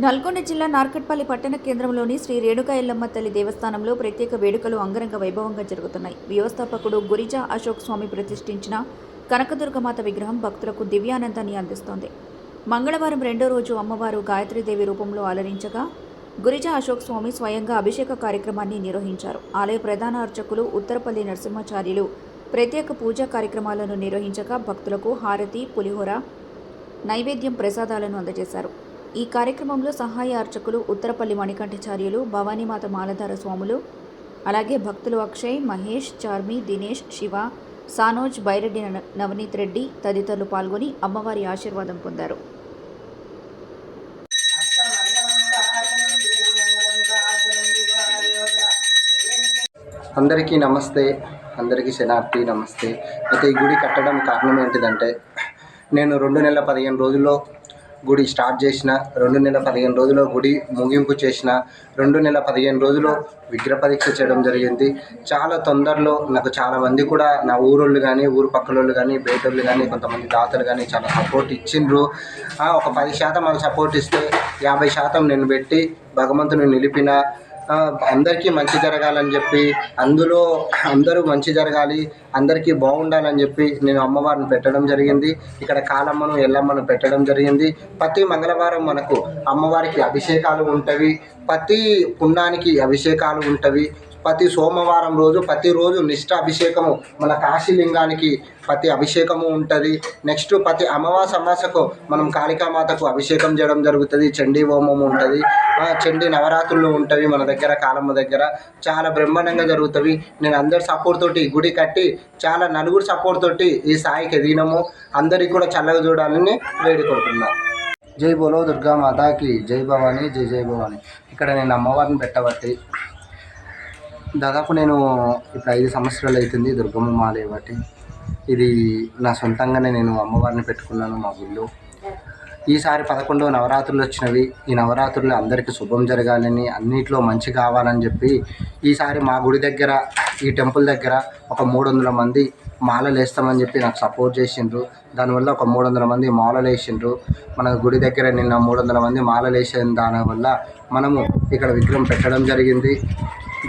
నల్గొండ జిల్లా నార్కట్పల్లి పట్టణ కేంద్రంలోని శ్రీ రేణుకా ఎల్లమ్మ తల్లి దేవస్థానంలో ప్రత్యేక వేడుకలు అంగరంగ వైభవంగా జరుగుతున్నాయి. వ్యవస్థాపకుడు గురిజా అశోక్ స్వామి ప్రతిష్ఠించిన కనకదుర్గమాత విగ్రహం భక్తులకు దివ్యానందాన్ని అందిస్తోంది. మంగళవారం రెండో రోజు అమ్మవారు గాయత్రీదేవి రూపంలో అలరించగా గురిజా అశోక్ స్వామి స్వయంగా అభిషేక కార్యక్రమాన్ని నిర్వహించారు. ఆలయ ప్రధాన అర్చకులు ఉత్తరపల్లి నరసింహాచార్యులు ప్రత్యేక పూజా కార్యక్రమాలను నిర్వహించగా భక్తులకు హారతి, పులిహోర, నైవేద్యం, ప్రసాదాలను అందజేశారు. ఈ కార్యక్రమంలో సహాయ అర్చకులు ఉత్తరపల్లి మణికంఠాచార్యులు, భవానీమాత మాలధార స్వాములు, అలాగే భక్తులు అక్షయ్, మహేష్, చార్మి, దినేష్, శివ, సానోజ్, బైరెడ్డి నవనీత్ రెడ్డి తదితరులు పాల్గొని అమ్మవారి ఆశీర్వాదం పొందారు. అందరికీ నమస్తే, అందరికీ శనార్థి నమస్తే. అయితే ఈ గుడి కట్టడం కారణం ఏంటిదంటే, నేను 2 నెలల 15 రోజుల్లో గుడి స్టార్ట్ చేసిన, 2 నెలల 15 రోజుల్లో గుడి ముగింపు చేసిన, 2 నెలల 15 రోజుల్లో విగ్రహ పరీక్ష చేయడం జరిగింది. చాలా తొందరలో నాకు చాలామంది కూడా నా ఊరోళ్ళు కానీ, ఊరు పక్కలోళ్ళు కానీ, బయటోళ్ళు కానీ, కొంతమంది దాతలు కానీ చాలా సపోర్ట్ ఇచ్చిండ్రు. ఒక 10% వాళ్ళు సపోర్ట్ ఇస్తే 50% నేను పెట్టి భగవంతుని నిలిపిన. అందరికీ మంచి జరగాలని చెప్పి, అందులో అందరూ మంచి జరగాలి, అందరికీ బాగుండాలని చెప్పి నేను అమ్మవారిని పెట్టడం జరిగింది. ఇక్కడ కాలమ్మను, ఎల్లమ్మను పెట్టడం జరిగింది. ప్రతి మంగళవారం మనకు అమ్మవారికి అభిషేకాలు ఉంటవి, ప్రతి పుణ్యానికి అభిషేకాలు ఉంటవి. ప్రతి సోమవారం రోజు ప్రతిరోజు నిష్ఠ అభిషేకము మన కాశీలింగానికి ప్రతి అభిషేకము ఉంటుంది. నెక్స్ట్ ప్రతి అమావాసకు మనం కాళికామాతకు అభిషేకం చేయడం జరుగుతుంది. చండీ హోమం ఉంటుంది, చండీ నవరాత్రులు ఉంటవి మన దగ్గర, కాలమ్మ దగ్గర చాలా బ్రహ్మాండంగా జరుగుతుంది. నేను అందరి సపోర్ట్ తోటి గుడి కట్టి, చాలా నలుగురు సపోర్ట్ తోటి ఈ స్థాయికి ఎదిగినాము. అందరికీ కూడా చల్లగా చూడాలని వేడుకుంటున్నా. జై బోలో దుర్గా మాతాకి జై భవాని, జై జై భవాని. ఇక్కడ నేను అమ్మవారిని పెట్టబట్టి దాదాపు నేను ఇప్పుడు 5 సంవత్సరాలు అవుతుంది దుర్గమ్మ మాల బట్టి. ఇది నా సొంతంగానే నేను అమ్మవారిని పెట్టుకున్నాను మా గుళ్ళో. ఈసారి 11వ నవరాత్రులు వచ్చినవి. ఈ నవరాత్రులు అందరికీ శుభం జరగాలని, అన్నిట్లో మంచి కావాలని చెప్పి ఈసారి మా గుడి దగ్గర, ఈ టెంపుల్ దగ్గర ఒక 300 మంది మాలలు వేస్తామని చెప్పి నాకు సపోర్ట్ చేసిండ్రు. దానివల్ల ఒక 300 మంది మాలలు వేసిండ్రు. మన గుడి దగ్గర నిన్న 300 మంది మాలలు వేసిన దానివల్ల మనము ఇక్కడ విగ్రహం పెట్టడం జరిగింది.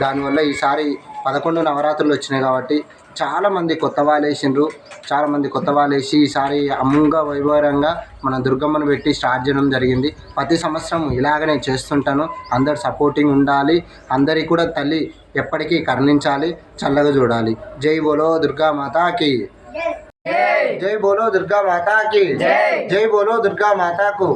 దానివల్ల ఈసారి 11 నవరాత్రులు వచ్చినాయి కాబట్టి చాలామంది కొత్త వాళ్ళు వేసిండ్రు. చాలామంది కొత్త వాళ్ళు వేసి ఈసారి అమ్మంగ వైభవంగా మన దుర్గమ్మను పెట్టి స్టార్ట్ చేయడం జరిగింది. ప్రతి సంవత్సరం ఇలాగనే చేస్తుంటాను. అందరు సపోర్టింగ్ ఉండాలి. అందరికీ కూడా తల్లి ఎప్పటికీ కరుణించాలి, చల్లగా చూడాలి. జై బోలో దుర్గా మాతాకి జై బోలో దుర్గా మాతాకి జై బోలో దుర్గా మాతాకు.